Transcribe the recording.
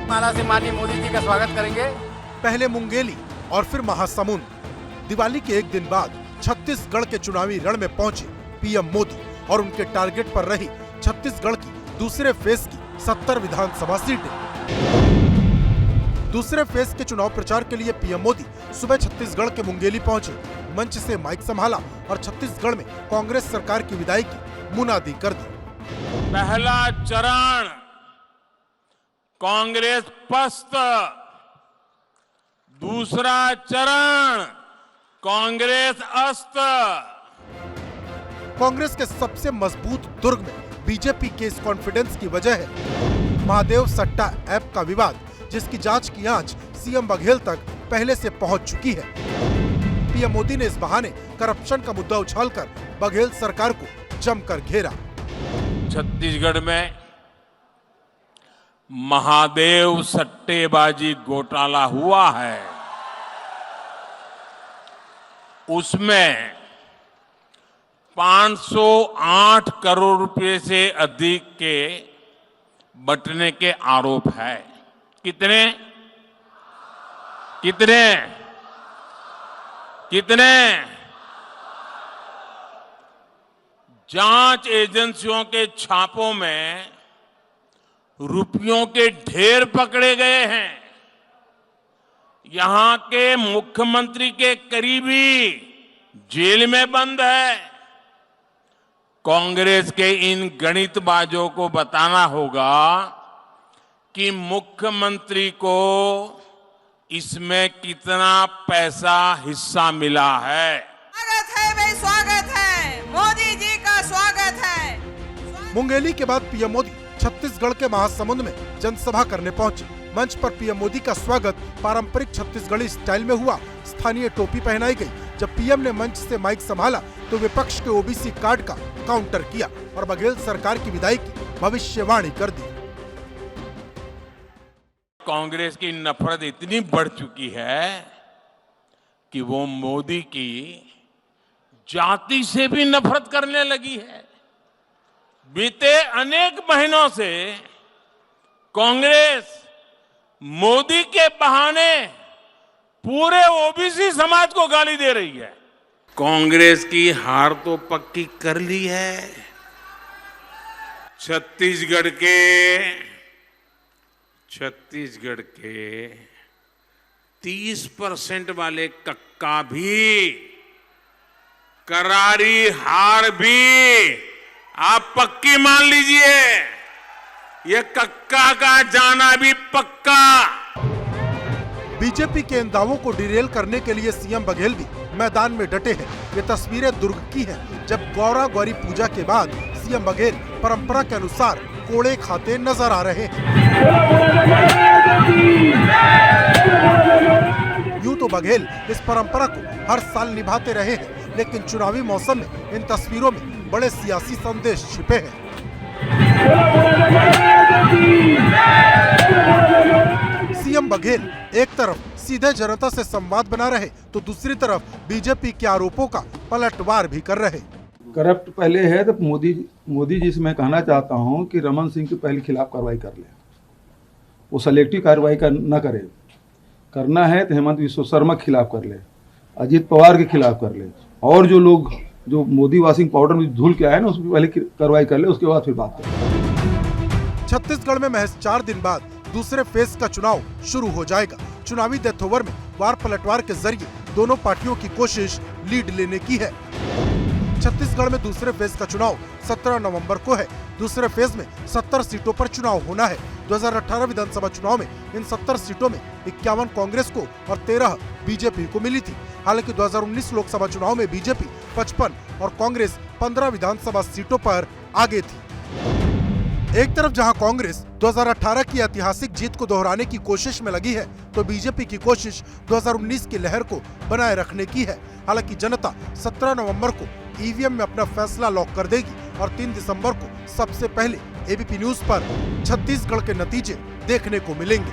माला से माननीय मोदी जी का स्वागत करेंगे। पहले मुंगेली और फिर महासमुंद। दिवाली के एक दिन बाद छत्तीसगढ़ के चुनावी रण में पहुंचे पीएम मोदी और उनके टारगेट पर रही छत्तीसगढ़ की दूसरे फेज की 70 विधानसभा सीटें। दूसरे फेज के चुनाव प्रचार के लिए पीएम मोदी सुबह छत्तीसगढ़ के मुंगेली पहुंचे, मंच से माइक संभाला और छत्तीसगढ़ में कांग्रेस सरकार की विदाई की मुनादी कर दी। पहला चरण कांग्रेस पस्त, दूसरा चरण कांग्रेस अस्त। कांग्रेस के सबसे मजबूत दुर्ग में बीजेपी के इस कॉन्फिडेंस की वजह है महादेव सट्टा ऐप का विवाद, जिसकी जांच की आंच सीएम बघेल तक पहले से पहुंच चुकी है। पीएम मोदी ने इस बहाने करप्शन का मुद्दा उछालकर बघेल सरकार को जमकर घेरा। छत्तीसगढ़ में महादेव सट्टेबाजी घोटाला हुआ है, उसमें 508 करोड़ रुपए से अधिक के बंटने के आरोप है। कितने कितने कितने? जांच एजेंसियों के छापों में रुपयों के ढेर पकड़े गए हैं। यहां के मुख्यमंत्री के करीबी जेल में बंद है। कांग्रेस के इन गणितबाजों को बताना होगा कि मुख्यमंत्री को इसमें कितना पैसा हिस्सा मिला है। स्वागत है भाई, स्वागत है, मोदी जी का स्वागत है। मुंगेली के बाद पीएम मोदी छत्तीसगढ़ के महासमुंद में जनसभा करने पहुंचे। मंच पर पीएम मोदी का स्वागत पारंपरिक छत्तीसगढ़ी स्टाइल में हुआ। स्थानीय टोपी पहनाई गई। जब पीएम ने मंच से माइक संभाला तो विपक्ष के ओबीसी कार्ड का काउंटर किया और बघेल सरकार की विदाई की भविष्यवाणी कर दी। कांग्रेस की नफरत इतनी बढ़ चुकी है कि वो मोदी की जाति से भी नफरत करने लगी है। बीते अनेक महीनों से कांग्रेस मोदी के बहाने पूरे ओबीसी समाज को गाली दे रही है। कांग्रेस की हार तो पक्की कर ली है। छत्तीसगढ़ के 30% वाले कक्का भी, करारी हार भी आप पक्की मान लीजिए। ये कक्का का जाना भी पक्का। बीजेपी के इन दावों को डिरेल करने के लिए सीएम बघेल भी मैदान में डटे हैं। ये तस्वीरें दुर्ग की हैं, जब गौरा गौरी पूजा के बाद सीएम बघेल परंपरा के अनुसार कोड़े खाते नजर आ रहे हैं। यूं तो बघेल इस परंपरा को हर साल निभाते रहे हैं, लेकिन चुनावी मौसम में इन तस्वीरों में बड़े सियासी संदेश छिपे हैं। सीएम बघेल एक तरफ सीधे जनता से संवाद बना रहे तो दूसरी तरफ बीजेपी के आरोपों का पलटवार भी कर रहे। करप्ट पहले है तो मोदी जी से मैं कहना चाहता हूं कि रमन सिंह के पहले खिलाफ कार्रवाई कर ले। वो सेलेक्टिव कार्रवाई न करे। करना है तो हेमंत विश्व शर्मा के खिलाफ कर ले, अजीत पवार के खिलाफ कर ले, और जो लोग जो मोदी वॉशिंग पाउडर में धुल के आए ना, उस पर पहले कार्रवाई कर ले, उसके बाद फिर बात करें। छत्तीसगढ़ में महज 4 दिन बाद दूसरे फेज का चुनाव शुरू हो जाएगा। चुनावी डेथ ओवर में वार पलटवार के जरिए दोनों पार्टियों की कोशिश लीड लेने की है। छत्तीसगढ़ में दूसरे फेज का चुनाव 17 नवंबर को है। दूसरे फेज में 70 सीटों पर चुनाव होना है। 2018 विधानसभा चुनाव में इन 70 सीटों में 51 कांग्रेस को और 13 बीजेपी को मिली थी। हालांकि 2019 लोकसभा चुनाव में बीजेपी 55 और कांग्रेस 15 विधानसभा सीटों पर आगे थी। एक तरफ जहां कांग्रेस 2018 की ऐतिहासिक जीत को दोहराने की कोशिश में लगी है, तो बीजेपी की कोशिश 2019 की लहर को बनाए रखने की है। हालांकि जनता 17 नवंबर को ईवीएम में अपना फैसला लॉक कर देगी और 3 दिसंबर को सबसे पहले एबीपी न्यूज पर छत्तीसगढ़ के नतीजे देखने को मिलेंगे।